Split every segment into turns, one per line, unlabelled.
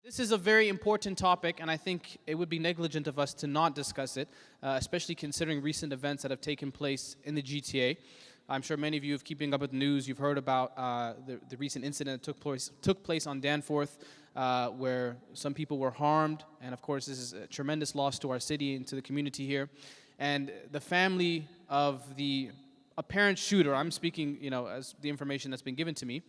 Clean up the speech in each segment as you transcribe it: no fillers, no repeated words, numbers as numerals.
This is a very important topic, and I think it would be negligent of us to not discuss it, especially considering recent events that have taken place in the GTA. I'm sure many of you, have keeping up with the news, you've heard about the recent incident that took place on Danforth, where some people were harmed, and of course this is a tremendous loss to our city and to the community here. And the family of the apparent shooter, I'm speaking, as the information that's been given to me,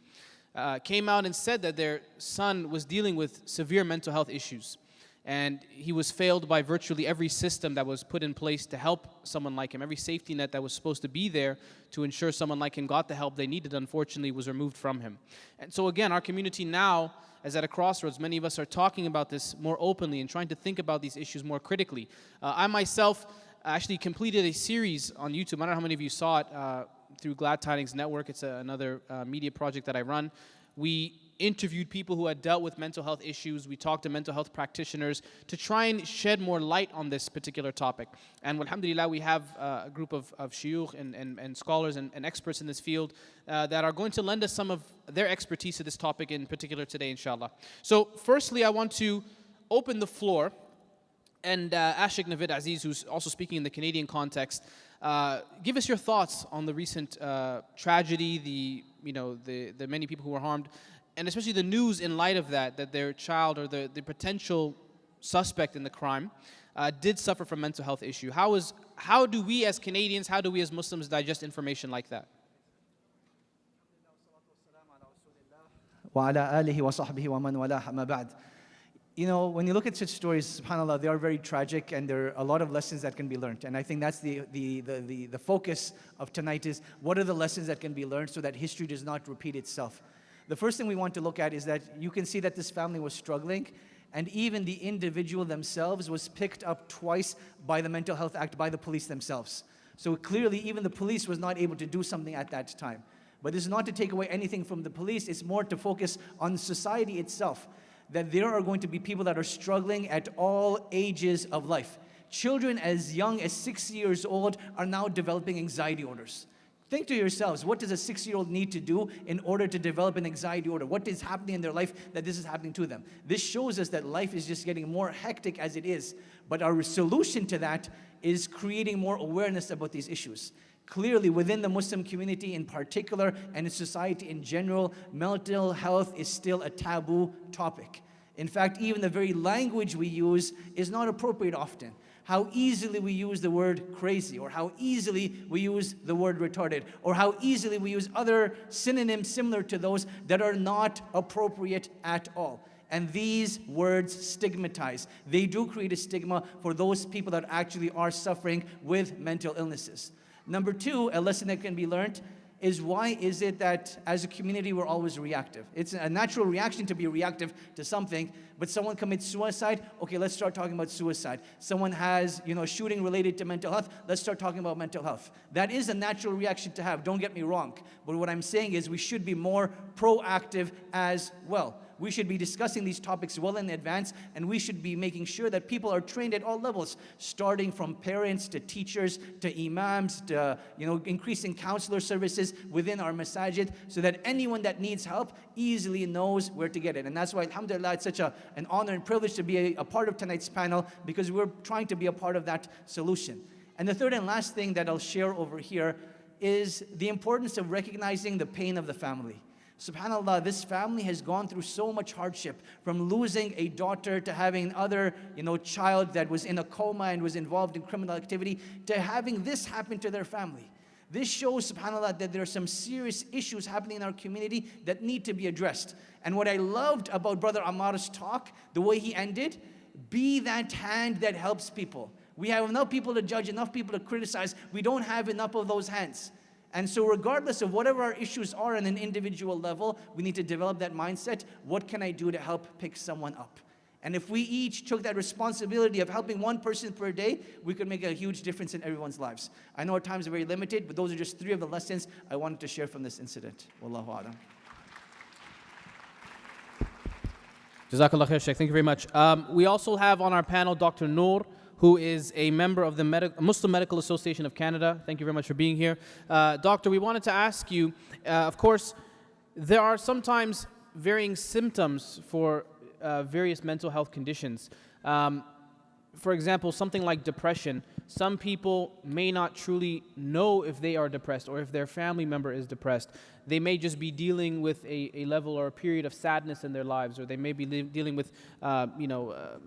came out and said that their son was dealing with severe mental health issues. And he was failed by virtually every system that was put in place to help someone like him. Every safety net that was supposed to be there to ensure someone like him got the help they needed, unfortunately, was removed from him. And so again, our community now is at a crossroads. Many of us are talking about this more openly and trying to think about these issues more critically. I myself actually completed a series on YouTube. I don't know how many of you saw it through Glad Tidings Network. It's another media project that I run. We interviewed people who had dealt with mental health issues. We talked to mental health practitioners to try and shed more light on this particular topic. And alhamdulillah, we have a group of shuyukh and scholars and experts in this field that are going to lend us some of their expertise to this topic in particular today, inshallah. So firstly, I want to open the floor and ask Shaykh Navaid Aziz, who's also speaking in the Canadian context, give us your thoughts on the recent tragedy, the many people who were harmed, and especially the news in light of that their child or the potential suspect in the crime did suffer from mental health issue. How do we as Canadians, how do we as Muslims digest information like that?
When you look at such stories, subhanAllah, they are very tragic, and there are a lot of lessons that can be learned. And I think that's the focus of tonight is, what are the lessons that can be learned so that history does not repeat itself? The first thing we want to look at is that you can see that this family was struggling, and even the individual themselves was picked up twice by the Mental Health Act, by the police themselves. So clearly, even the police was not able to do something at that time. But this is not to take away anything from the police, it's more to focus on society itself, that there are going to be people that are struggling at all ages of life. Children as young as 6 years old are now developing anxiety disorders. Think to yourselves, what does a 6-year-old need to do in order to develop an anxiety disorder? What is happening in their life that this is happening to them? This shows us that life is just getting more hectic as it is. But our solution to that is creating more awareness about these issues. Clearly, within the Muslim community in particular, and in society in general, mental health is still a taboo topic. In fact, even the very language we use is not appropriate often. How easily we use the word crazy, or how easily we use the word retarded, or how easily we use other synonyms similar to those that are not appropriate at all. And these words stigmatize. They do create a stigma for those people that actually are suffering with mental illnesses. Number two, a lesson that can be learned is, why is it that as a community we're always reactive? It's a natural reaction to be reactive to something, but someone commits suicide, okay, let's start talking about suicide. Someone has, shooting related to mental health, let's start talking about mental health. That is a natural reaction to have, don't get me wrong. But what I'm saying is we should be more proactive as well. We should be discussing these topics well in advance, and we should be making sure that people are trained at all levels, starting from parents to teachers to imams to increasing counselor services within our masajid, so that anyone that needs help easily knows where to get it. And that's why, alhamdulillah, it's such an honor and privilege to be a part of tonight's panel, because we're trying to be a part of that solution. And the third and last thing that I'll share over here is the importance of recognizing the pain of the family. SubhanAllah, this family has gone through so much hardship, from losing a daughter to having another child that was in a coma and was involved in criminal activity, to having this happen to their family. This shows, subhanAllah, that there are some serious issues happening in our community that need to be addressed. And what I loved about Brother Ammar's talk, the way he ended, be that hand that helps people. We have enough people to judge, enough people to criticize. We don't have enough of those hands. And so regardless of whatever our issues are on an individual level, we need to develop that mindset. What can I do to help pick someone up? And if we each took that responsibility of helping one person per day, we could make a huge difference in everyone's lives. I know our time is very limited, but those are just 3 of the lessons I wanted to share from this incident. Wallahu a'lam.
Jazakallah khair, Shaykh. Thank you very much. We also have on our panel Dr. Noor, who is a member of the Muslim Medical Association of Canada. Thank you very much for being here. Doctor, we wanted to ask you, of course, there are sometimes varying symptoms for various mental health conditions. For example, something like depression, some people may not truly know if they are depressed or if their family member is depressed. They may just be dealing with a level or a period of sadness in their lives, or they may be dealing with,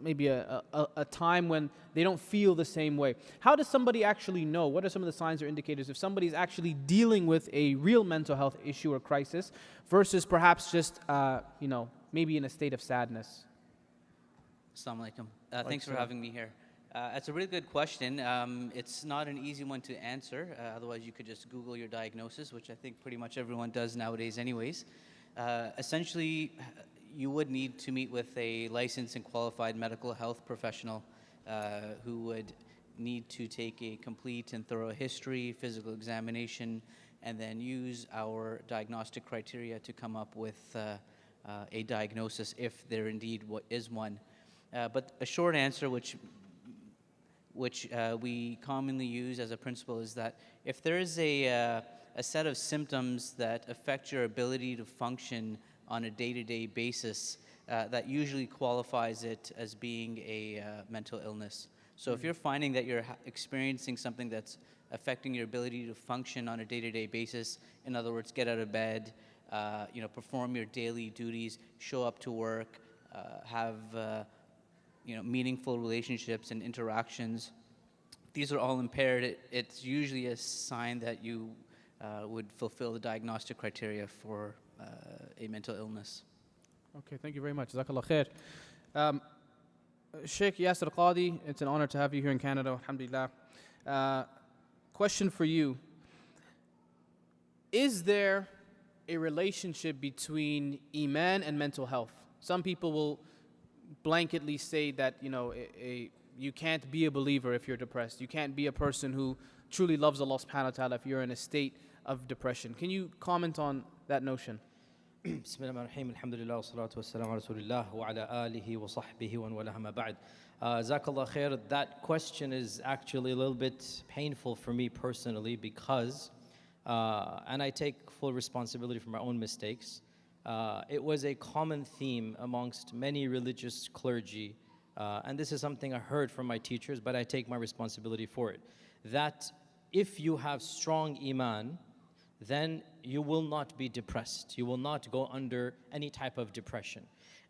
maybe a time when they don't feel the same way. How does somebody actually know? What are some of the signs or indicators if somebody's actually dealing with a real mental health issue or crisis versus perhaps just, maybe in a state of sadness?
Assalamu alaikum. Thanks for having me here. That's a really good question. It's not an easy one to answer. Otherwise, you could just Google your diagnosis, which I think pretty much everyone does nowadays anyways. Essentially, you would need to meet with a licensed and qualified medical health professional who would need to take a complete and thorough history, physical examination, and then use our diagnostic criteria to come up with a diagnosis if there indeed is one. But a short answer, which we commonly use as a principle, is that if there is a set of symptoms that affect your ability to function on a day-to-day basis, that usually qualifies it as being a mental illness. So if you're finding that you're experiencing something that's affecting your ability to function on a day-to-day basis, in other words, get out of bed, perform your daily duties, show up to work, have meaningful relationships and interactions, these are all impaired, it's usually a sign that you would fulfill the diagnostic criteria for a mental illness.
Okay, thank you very much. Jazakallah khair. Shaykh Yasir Qadhi, it's an honor to have you here in Canada, alhamdulillah. Question for you. Is there a relationship between Iman and mental health? Some people will blanketly say that, you can't be a believer if you're depressed. You can't be a person who truly loves Allah subhanahu wa ta'ala if you're in a state of depression. Can you comment on that notion?
Bismillahirrahmanirrahim. Alhamdulillah wa salatu wa salam ala rasulillah wa ala alihi wa sahbihi wa walaha ma ba'd. Jazakallah khair. That question is actually a little bit painful for me personally because, and I take full responsibility for my own mistakes, it was a common theme amongst many religious clergy, and this is something I heard from my teachers, but I take my responsibility for it, that if you have strong Iman, then you will not be depressed. You will not go under any type of depression.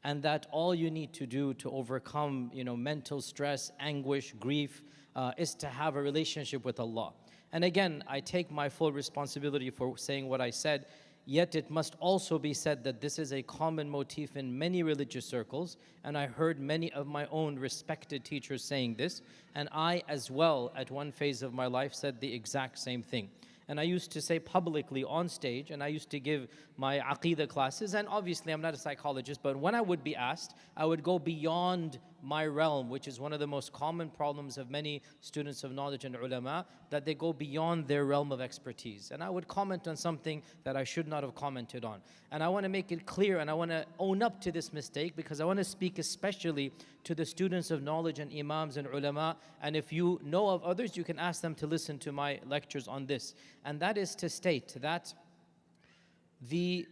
And that all you need to do to overcome, mental stress, anguish, grief, is to have a relationship with Allah. And again, I take my full responsibility for saying what I said, yet it must also be said that this is a common motif in many religious circles, and I heard many of my own respected teachers saying this, and I as well, at one phase of my life, said the exact same thing. And I used to say publicly on stage, and I used to give my Aqidah classes, and obviously I'm not a psychologist, but when I would be asked, I would go beyond my realm, which is one of the most common problems of many students of knowledge and ulama, that they go beyond their realm of expertise. And I would comment on something that I should not have commented on. And I want to make it clear, and I want to own up to this mistake, because I want to speak especially to the students of knowledge and imams and ulama. And if you know of others, you can ask them to listen to my lectures on this. And that is to state that the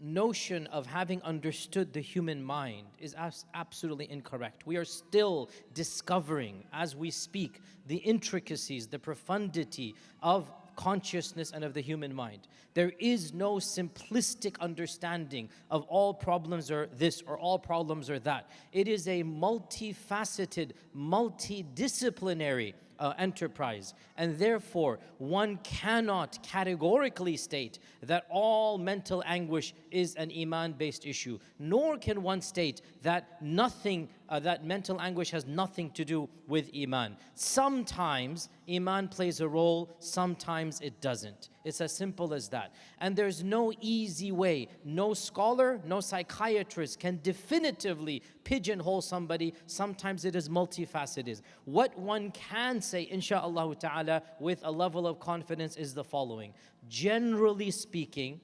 notion of having understood the human mind is absolutely incorrect. We are still discovering, as we speak, the intricacies, the profundity of consciousness and of the human mind. There is no simplistic understanding of all problems are this or all problems are that. It is a multifaceted, multidisciplinary enterprise, and therefore one cannot categorically state that all mental anguish is an Iman-based issue, nor can one state that that mental anguish has nothing to do with Iman. Sometimes Iman plays a role, sometimes it doesn't. It's as simple as that. And there's no easy way. No scholar, no psychiatrist can definitively pigeonhole somebody. Sometimes it is multifaceted. What one can say, insha'Allah ta'ala, with a level of confidence is the following. Generally speaking,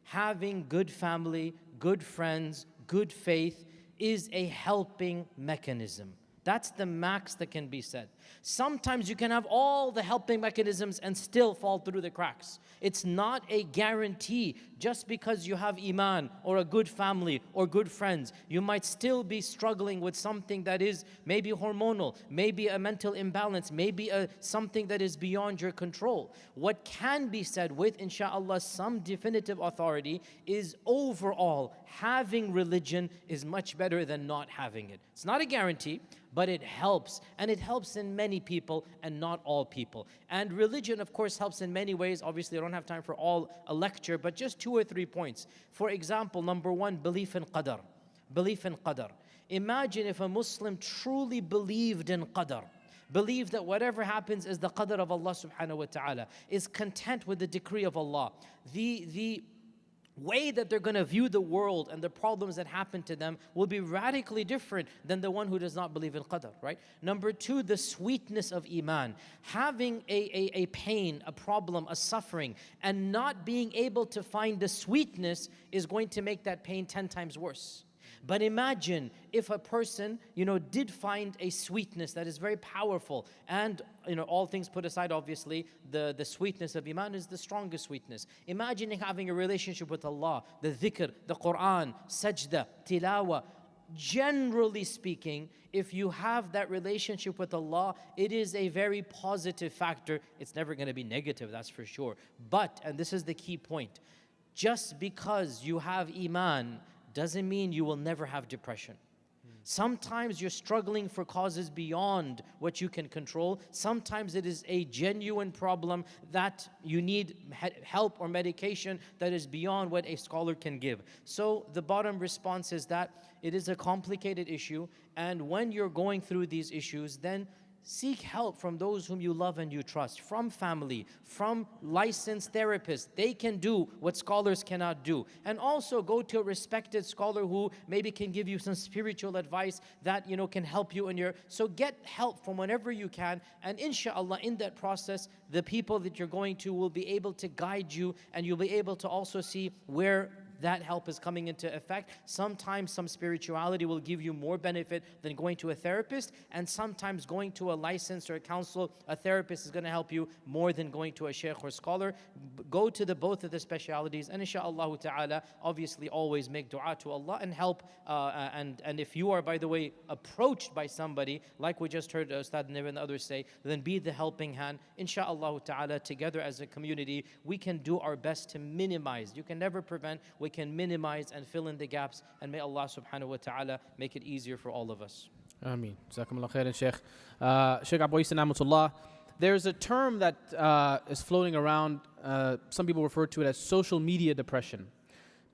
having good family, good friends, good faith is a helping mechanism. That's the max that can be said. Sometimes you can have all the helping mechanisms and still fall through the cracks. It's not a guarantee. Just because you have Iman or a good family or good friends, you might still be struggling with something that is maybe hormonal, maybe a mental imbalance, maybe something that is beyond your control. What can be said with, inshallah, some definitive authority is overall, having religion is much better than not having it. It's not a guarantee, but it helps, and it helps in many people and not all people. And religion, of course, helps in many ways. Obviously, I don't have time for a lecture, but just 2 or 3 points. For example, number 1, belief in qadar. Belief in qadar. Imagine if a Muslim truly believed in qadar, believed that whatever happens is the qadar of Allah subhanahu wa ta'ala, is content with the decree of Allah. The way that they're going to view the world and the problems that happen to them will be radically different than the one who does not believe in qadar, right? Number 2, the sweetness of Iman. Having a pain, a problem, a suffering, and not being able to find the sweetness is going to make that pain 10 times worse. But imagine if a person, did find a sweetness that is very powerful, and, all things put aside, obviously, the sweetness of Iman is the strongest sweetness. Imagine having a relationship with Allah, the dhikr, the Quran, sajda, tilawa. Generally speaking, if you have that relationship with Allah, it is a very positive factor. It's never going to be negative, that's for sure. But, and this is the key point, just because you have Iman doesn't mean you will never have depression. Sometimes you're struggling for causes beyond what you can control. Sometimes it is a genuine problem that you need help or medication that is beyond what a scholar can give. So the bottom response is that it is a complicated issue, and when you're going through these issues, then seek help from those whom you love and you trust, from family, from licensed therapists. They can do what scholars cannot do. And also go to a respected scholar who maybe can give you some spiritual advice that, can help you in your... So get help from whenever you can, and inshallah, in that process, the people that you're going to will be able to guide you, and you'll be able to also see where that help is coming into effect. Sometimes some spirituality will give you more benefit than going to a therapist, and sometimes going to a licensed or a counsel, a therapist is going to help you more than going to a sheikh or scholar. Go to both of the specialities, and inshallah ta'ala, obviously always make dua to Allah and help. And if you are, by the way, approached by somebody, like we just heard Ustad Nir and others say, then be the helping hand. Inshallah ta'ala, together as a community, we can do our best to minimize. You can never prevent, we can minimize and fill in the gaps, and may Allah subhanahu wa ta'ala make it easier for all of us.
Amin. Jazakumullah khairan, Shaykh. Shaykh Abu Eesa Namatullah, there's a term that is floating around, some people refer to it as social media depression.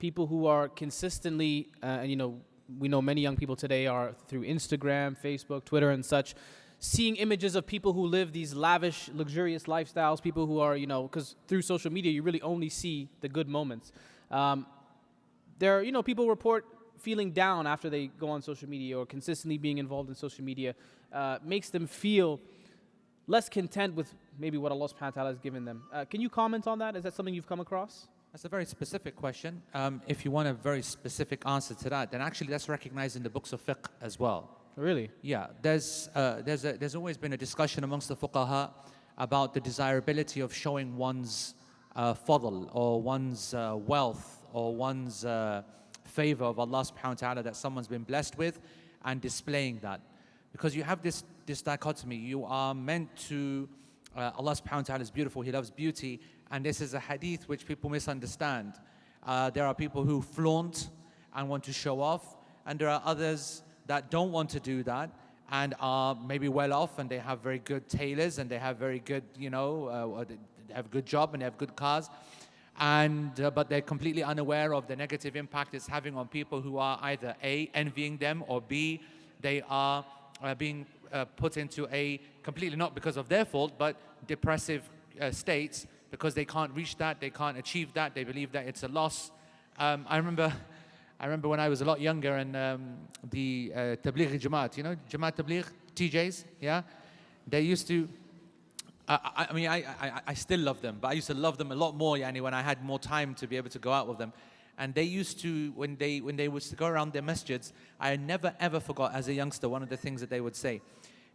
People who are consistently, and we know many young people today are through Instagram, Facebook, Twitter and such, seeing images of people who live these lavish, luxurious lifestyles, people who are, because through social media you really only see the good moments. People report feeling down after they go on social media, or consistently being involved in social media makes them feel less content with maybe what Allah subhanahu wa ta'ala has given them. Can you comment on that? Is that something you've come across?
That's a very specific question. If you want a very specific answer to that, then actually that's recognized in the books of fiqh as well.
Really?
Yeah, there's always been a discussion amongst the fuqaha about the desirability of showing one's fadl, or one's wealth, or one's favor of Allah subhanahu wa ta'ala that someone's been blessed with, and displaying that. Because you have this dichotomy. You are meant to, Allah subhanahu wa ta'ala is beautiful, He loves beauty, and this is a hadith which people misunderstand. There are people who flaunt and want to show off, and there are others that don't want to do that and are maybe well off, and they have very good tailors, and they have very good, they have a good job and they have good cars, and but they're completely unaware of the negative impact it's having on people who are either A, envying them, or B, they are being put into a completely, not because of their fault, but depressive states, because they can't reach that, they can't achieve that, they believe that it's a loss. I remember when I was a lot younger, and the Tabligh Jamaat, Jamaat Tabligh, TJs, yeah? They used to, I still love them, but I used to love them a lot more when I had more time to be able to go out with them. And they used to, when they would go around their masjids, I never ever forgot as a youngster, one of the things that they would say.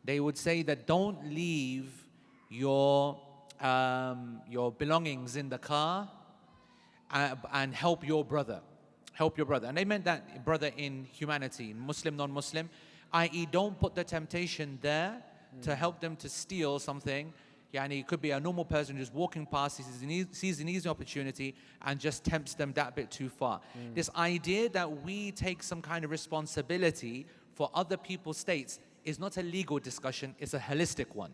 They would say that don't leave your belongings in the car and help your brother. Help your brother. And they meant that brother in humanity, Muslim, non-Muslim, i.e. don't put the temptation there to help them to steal something. Yani it could be a normal person just walking past, sees an easy opportunity and just tempts them that bit too far. This idea that we take some kind of responsibility for other people's states is not a legal discussion, it's a holistic one.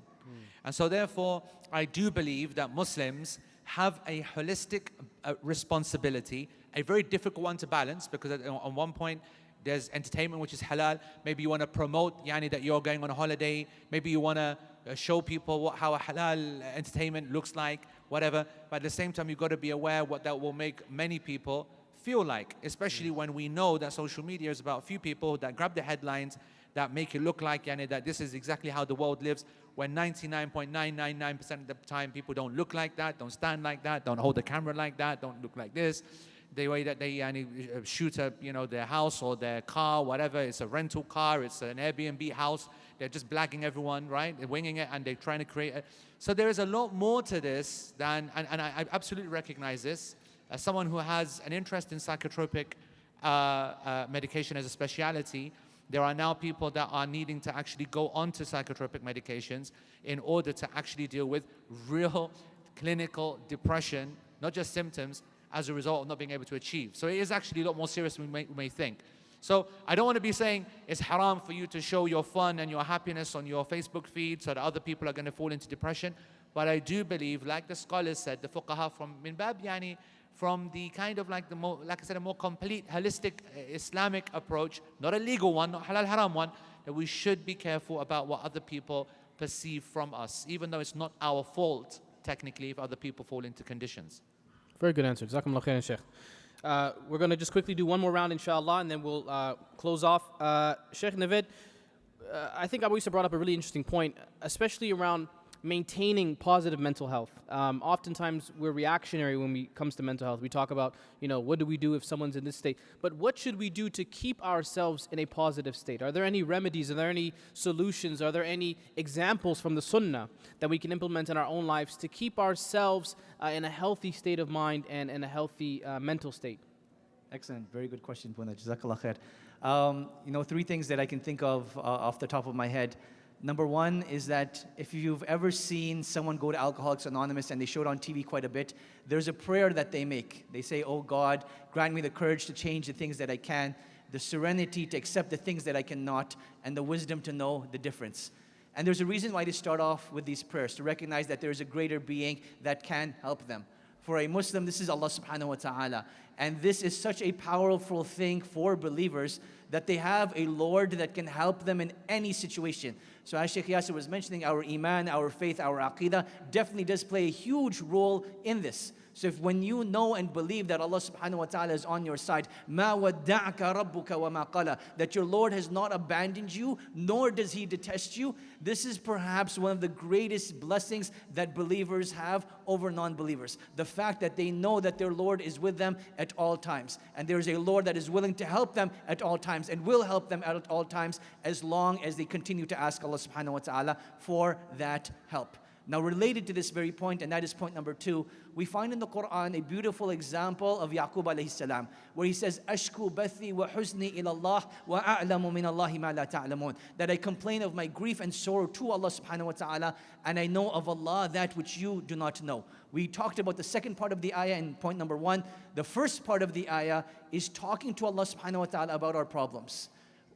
And so therefore, I do believe that Muslims have a holistic responsibility, a very difficult one to balance, because on one point, there's entertainment which is halal. Maybe you want to promote that you're going on a holiday. Maybe you want to show people how a halal entertainment looks like, whatever. But at the same time, you've got to be aware what that will make many people feel like, especially when we know that social media is about a few people that grab the headlines, that make it look like that this is exactly how the world lives, when 99.999% of the time people don't look like that, don't stand like that, don't hold the camera like that, don't look like this. The way that they shoot their house or their car, whatever, it's a rental car, it's an Airbnb house, they're just blagging everyone, right? They're winging it and they're trying to create it. So there is a lot more to this than, and I absolutely recognize this, as someone who has an interest in psychotropic medication as a speciality. There are now people that are needing to actually go onto psychotropic medications in order to actually deal with real clinical depression, not just symptoms, as a result of not being able to achieve. So it is actually a lot more serious than we may think. So I don't want to be saying it's haram for you to show your fun and your happiness on your Facebook feed so that other people are going to fall into depression. But I do believe, like the scholars said, the fuqaha from min bab from the kind of like I said, a more complete, holistic Islamic approach, not a legal one, not halal haram one, that we should be careful about what other people perceive from us, even though it's not our fault, technically, if other people fall into conditions.
Very good answer. Jazakumullah khairan, Shaykh. We're going to just quickly do one more round, inshallah, and then we'll close off. Shaykh Navaid, I think Abu Eesa brought up a really interesting point, especially around maintaining positive mental health. Oftentimes we're reactionary when it comes to mental health. We talk about, what do we do if someone's in this state? But what should we do to keep ourselves in a positive state? Are there any remedies? Are there any solutions? Are there any examples from the Sunnah that we can implement in our own lives to keep ourselves in a healthy state of mind and in a healthy mental state?
Excellent. Very good question, Puna. Jazakallah khair. 3 things that I can think of off the top of my head. Number one is that if you've ever seen someone go to Alcoholics Anonymous, and they show it on TV quite a bit, there's a prayer that they make. They say, oh God, grant me the courage to change the things that I can, the serenity to accept the things that I cannot, and the wisdom to know the difference. And there's a reason why they start off with these prayers, to recognize that there's a greater being that can help them. For a Muslim, this is Allah subhanahu wa ta'ala. And this is such a powerful thing for believers, that they have a Lord that can help them in any situation. So as Shaykh Yasir was mentioning, our Iman, our faith, our Aqidah definitely does play a huge role in this. So when you know and believe that Allah subhanahu wa ta'ala is on your side, مَا وَدَّعَكَ رَبُّكَ وَمَا قَلَى, that your Lord has not abandoned you, nor does He detest you, this is perhaps one of the greatest blessings that believers have over non-believers. The fact that they know that their Lord is with them at all times. And there is a Lord that is willing to help them at all times, and will help them at all times, as long as they continue to ask Allah subhanahu wa ta'ala for that help. Now, related to this very point, and that is point number 2, we find in the Quran a beautiful example of Yaqub alayhi salam, where he says, "Ashku bathi wa huzni ila Allah wa a'lamu min Allahi ma la ta'lamun." That I complain of my grief and sorrow to Allah subhanahu wa ta'ala, and I know of Allah that which you do not know. We talked about the second part of the ayah in point number 1. The first part of the ayah is talking to Allah subhanahu wa ta'ala about our problems.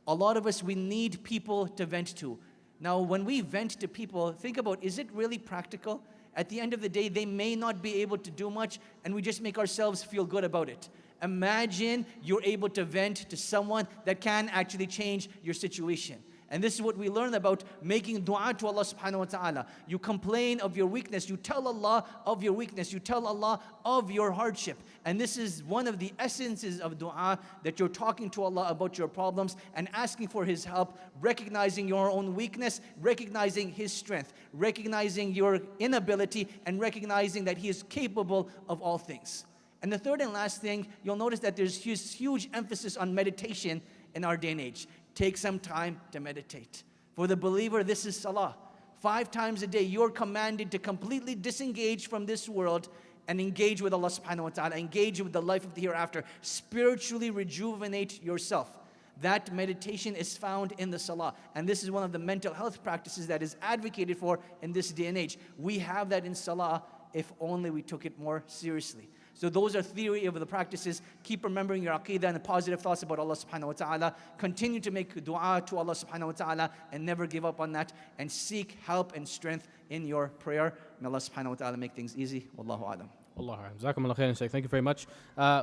A lot of us, we need people to vent to. Now, when we vent to people, think about, is it really practical? At the end of the day, they may not be able to do much, and we just make ourselves feel good about it. Imagine you're able to vent to someone that can actually change your situation. And this is what we learn about making dua to Allah subhanahu wa ta'ala. You complain of your weakness. You tell Allah of your weakness. You tell Allah of your hardship. And this is one of the essences of dua, that you're talking to Allah about your problems and asking for His help, recognizing your own weakness, recognizing His strength, recognizing your inability, and recognizing that He is capable of all things. And the third and last thing, you'll notice that there's huge emphasis on meditation in our day and age. Take some time to meditate. For the believer, this is salah. 5 times a day, you're commanded to completely disengage from this world and engage with Allah subhanahu wa ta'ala, engage with the life of the hereafter, spiritually rejuvenate yourself. That meditation is found in the salah. And this is one of the mental health practices that is advocated for in this day and age. We have that in salah if only we took it more seriously. So those are theory of the practices. Keep remembering your aqidah and the positive thoughts about Allah subhanahu wa ta'ala. Continue to make dua to Allah subhanahu wa ta'ala and never give up on that. And seek help and strength in your prayer. May Allah subhanahu wa ta'ala make things easy. Wallahu alam.
Wallahu alam. Jazakumullah khairan, Shaykh. Thank you very much.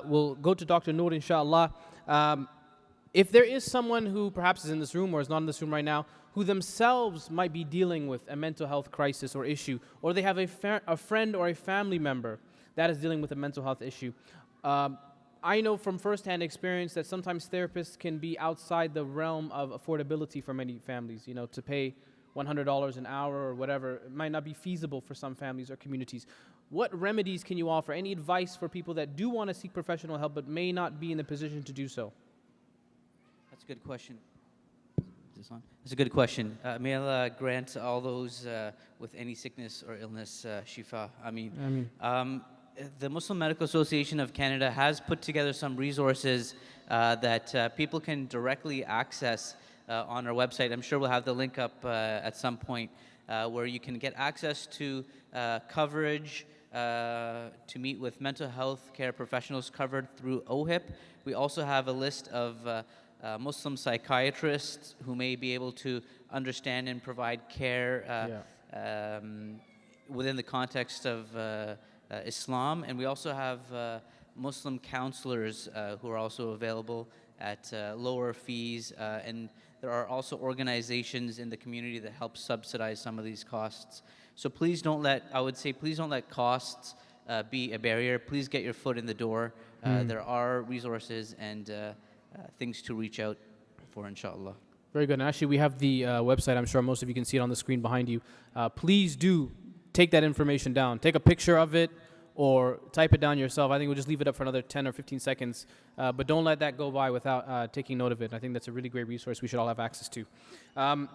We'll go to Dr. Noor, inshallah. If there is someone who perhaps is in this room or is not in this room right now, who themselves might be dealing with a mental health crisis or issue, or they have a friend or a family member that is dealing with a mental health issue. I know from firsthand experience that sometimes therapists can be outside the realm of affordability for many families. You know, to pay $100 an hour or whatever, it might not be feasible for some families or communities. What remedies can you offer? Any advice for people that do want to seek professional help but may not be in the position to do so?
That's a good question. Is this on? That's a good question. May Allah grant all those with any sickness or illness shifa. Amin. The Muslim Medical Association of Canada has put together some resources that people can directly access on our website. I'm sure we'll have the link up at some point where you can get access to coverage to meet with mental health care professionals covered through OHIP. We also have a list of Muslim psychiatrists who may be able to understand and provide care within the context of Islam. And we also have Muslim counselors who are also available at lower fees. And there are also organizations in the community that help subsidize some of these costs. So please don't let, I would say, please don't let costs be a barrier. Please get your foot in the door. There are resources and things to reach out for, inshallah.
Very good. And actually, we have the website. I'm sure most of you can see it on the screen behind you. Please do take that information down. Take a picture of it or type it down yourself. I think we'll just leave it up for another 10 or 15 seconds. But don't let that go by without taking note of it. I think that's a really great resource we should all have access to. I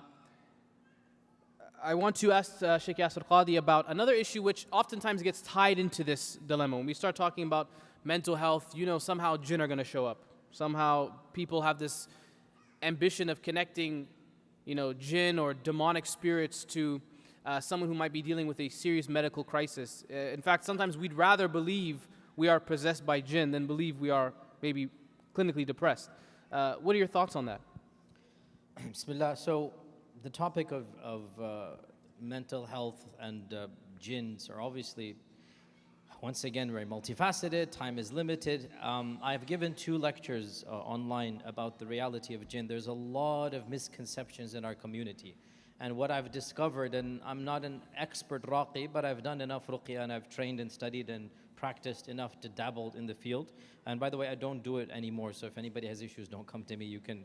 want to ask Shaykh Yasir Qadhi about another issue which oftentimes gets tied into this dilemma. When we start talking about mental health, you know, somehow jinn are going to show up. Somehow people have this ambition of connecting, you know, jinn or demonic spirits to someone who might be dealing with a serious medical crisis. In fact, sometimes we'd rather believe we are possessed by jinn than believe we are maybe clinically depressed. What are your thoughts on that?
Bismillah. So the topic of mental health and jinns are obviously, once again, very multifaceted. Time is limited. I've given 2 lectures online about the reality of jinn. There's a lot of misconceptions in our community. And what I've discovered, and I'm not an expert raqi, but I've done enough ruqya and I've trained and studied and practiced enough to dabble in the field. And by the way, I don't do it anymore. So if anybody has issues, don't come to me. You can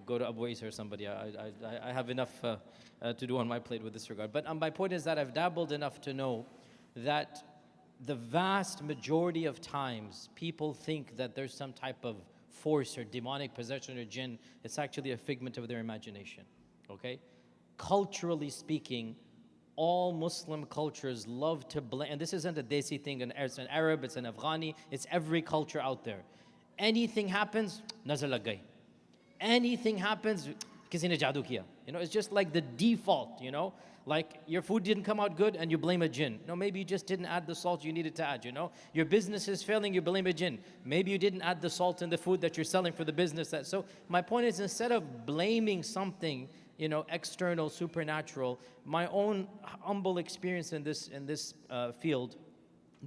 go to Abu Eesa or somebody. I have enough to do on my plate with this regard. But my point is that I've dabbled enough to know that the vast majority of times people think that there's some type of force or demonic possession or jinn. It's actually a figment of their imagination, okay? Culturally speaking, all Muslim cultures love to blame, and this isn't a Desi thing, it's an Arab, it's an Afghani, it's every culture out there. Anything happens, nazala gai. Anything happens, kisi ne jadoo kiya. You know, it's just like the default, you know? Like your food didn't come out good and you blame a jinn. No, maybe you just didn't add the salt you needed to add, you know? Your business is failing, you blame a jinn. Maybe you didn't add the salt in the food that you're selling for the business. So my point is, instead of blaming something, you know, external, supernatural, my own humble experience in this field,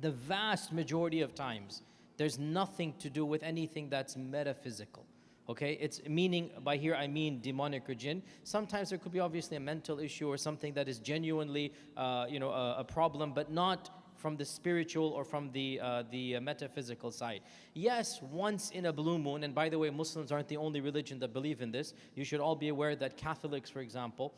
the vast majority of times, there's nothing to do with anything that's metaphysical. Okay, it's meaning, by here I mean demonic or jinn. Sometimes there could be obviously a mental issue or something that is genuinely, a problem, but not from the spiritual or from the metaphysical side. Yes, once in a blue moon, and by the way, Muslims aren't the only religion that believe in this. You should all be aware that Catholics, for example,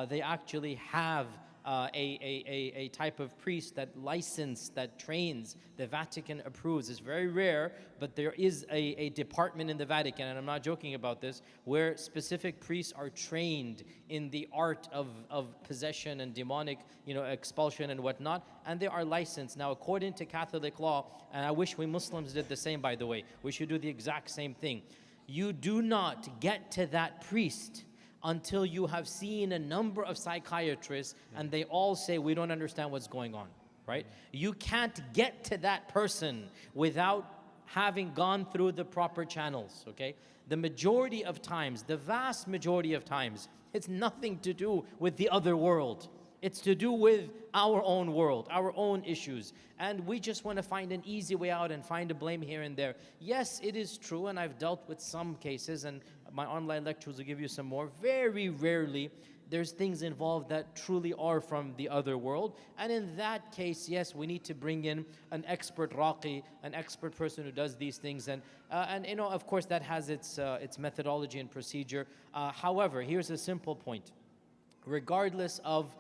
they actually have a type of priest that licensed, that trains, the Vatican approves. It's very rare, but there is a department in the Vatican, and I'm not joking about this, where specific priests are trained in the art of possession and demonic, expulsion and whatnot, and they are licensed. Now, according to Catholic law, and I wish we Muslims did the same, by the way, we should do the exact same thing. You do not get to that priest until you have seen a number of psychiatrists and they all say, we don't understand what's going on, right? You can't get to that person without having gone through the proper channels, okay? The majority of times, the vast majority of times, it's nothing to do with the other world. It's to do with our own world, our own issues. And we just want to find an easy way out and find a blame here and there. Yes, it is true, and I've dealt with some cases, and my online lectures will give you some more. Very rarely, there's things involved that truly are from the other world. And in that case, yes, we need to bring in an expert raqi, an expert person who does these things. And of course, that has its methodology and procedure. However, here's a simple point. Regardless of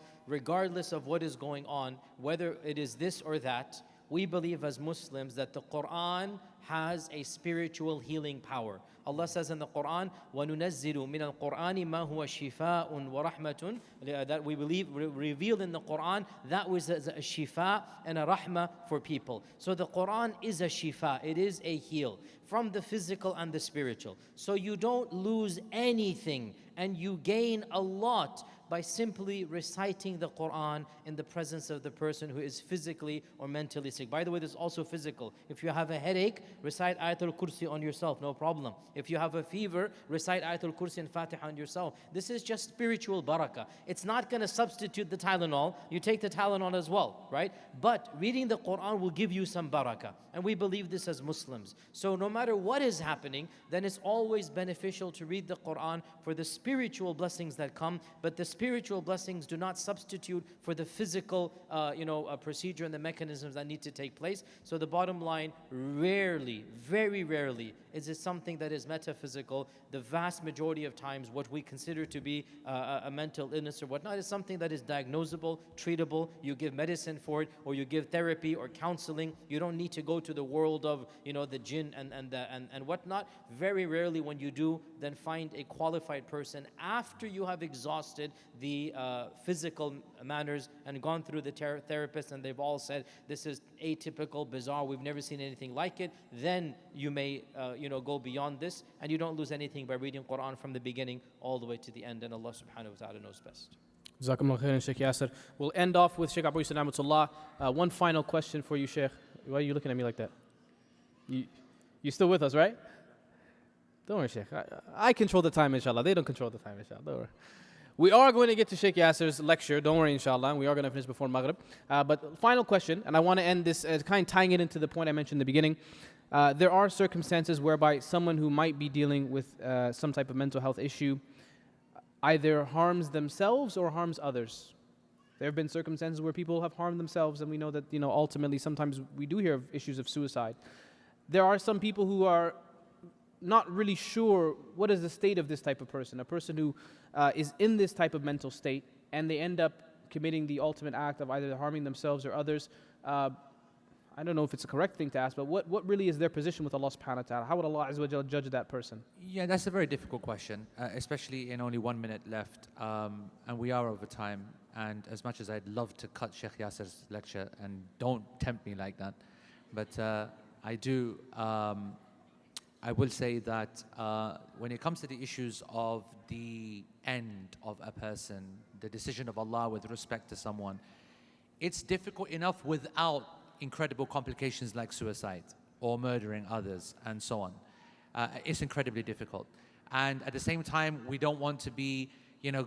what is going on, whether it is this or that, we believe as Muslims that the Quran has a spiritual healing power. Allah says in the Quran, وَنُنَزِّلُ مِنَ الْقُرْآنِ مَا هُوَ شِفَاءٌ وَرَحْمَةٌ, that we believe, revealed in the Quran, that was a shifa and a rahmah for people. So the Quran is a shifa, it is a heal from the physical and the spiritual. So you don't lose anything and you gain a lot by simply reciting the Quran in the presence of the person who is physically or mentally sick. By the way, this is also physical. If you have a headache, recite Ayatul Kursi on yourself, no problem. If you have a fever, recite Ayatul Kursi and Fatiha on yourself. This is just spiritual barakah. It's not going to substitute the Tylenol. You take the Tylenol as well, right? But reading the Quran will give you some barakah. And we believe this as Muslims. So no matter what is happening, then it's always beneficial to read the Quran for the spiritual blessings that come. But the spiritual blessings do not substitute for the physical procedure and the mechanisms that need to take place. So the bottom line, rarely, very rarely, is it something that is metaphysical. The vast majority of times, what we consider to be a mental illness or whatnot is something that is diagnosable, treatable. You give medicine for it, or you give therapy or counseling. You don't need to go to the world of the jinn and whatnot. Very rarely, when you do, then find a qualified person after you have exhausted the physical manners and gone through the therapist, and they've all said this is atypical, bizarre, we've never seen anything like it. Then you may go beyond this, and you don't lose anything by reading Quran from the beginning all the way to the end, and Allah subhanahu wa ta'ala knows best.
Jazakumullah khairan, Shaykh Yasir. We'll end off with Shaykh Abu Yusuf Namatullah. One final question for you, Shaykh. Why are you looking at me like that? You still with us, right? Don't worry, Shaykh. I control the time, inshallah. They don't control the time, inshallah. Don't worry. We are going to get to Shaykh Yasir's lecture. Don't worry, inshallah. We are going to finish before Maghrib. But final question, and I want to end this kind of tying it into the point I mentioned in the beginning. There are circumstances whereby someone who might be dealing with some type of mental health issue either harms themselves or harms others. There have been circumstances where people have harmed themselves, and we know that ultimately sometimes we do hear of issues of suicide. There are some people who are not really sure what is the state of this type of person, a person who is in this type of mental state, and they end up committing the ultimate act of either harming themselves or others. I don't know if it's a correct thing to ask, but what really is their position with Allah subhanahu wa ta'ala? How would Allah Azza wa Jalla judge that person?
Yeah, that's a very difficult question, especially in only 1 minute left, and we are over time. And as much as I'd love to cut Shaykh Yasir's lecture, and don't tempt me like that, but I do. I will say that when it comes to the issues of the end of a person, the decision of Allah with respect to someone, it's difficult enough without incredible complications like suicide or murdering others and so on. It's incredibly difficult. And at the same time, we don't want to be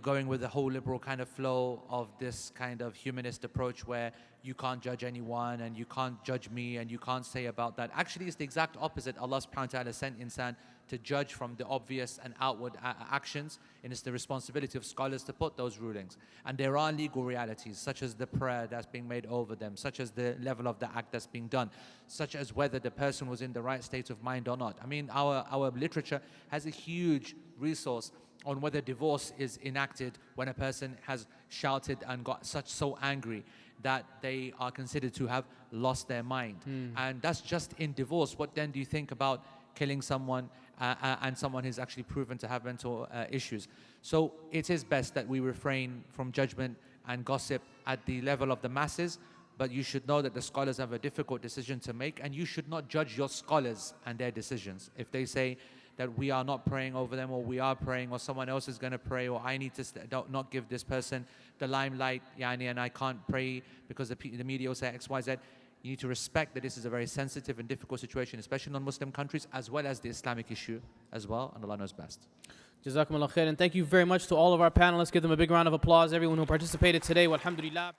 going with the whole liberal kind of flow of this kind of humanist approach where you can't judge anyone and you can't judge me and you can't say about that. Actually, it's the exact opposite. Allah subhanahu wa ta'ala sent insan to judge from the obvious and outward actions, and it's the responsibility of scholars to put those rulings. And there are legal realities, such as the prayer that's being made over them, such as the level of the act that's being done, such as whether the person was in the right state of mind or not. I mean, our literature has a huge resource on whether divorce is enacted when a person has shouted and got so angry that they are considered to have lost their mind. And that's just in divorce. What then do you think about killing someone and someone who's actually proven to have mental issues? So it is best that we refrain from judgment and gossip at the level of the masses, but you should know that the scholars have a difficult decision to make, and you should not judge your scholars and their decisions. If they say that we are not praying over them, or we are praying, or someone else is going to pray, or I need to not give this person the limelight, and I can't pray because the media will say X, Y, Z. You need to respect that this is a very sensitive and difficult situation, especially in non-Muslim countries, as well as the Islamic issue as well, and Allah knows best.
Jazakumullah khair, and thank you very much to all of our panelists. Give them a big round of applause, everyone who participated today. Walhamdulillah.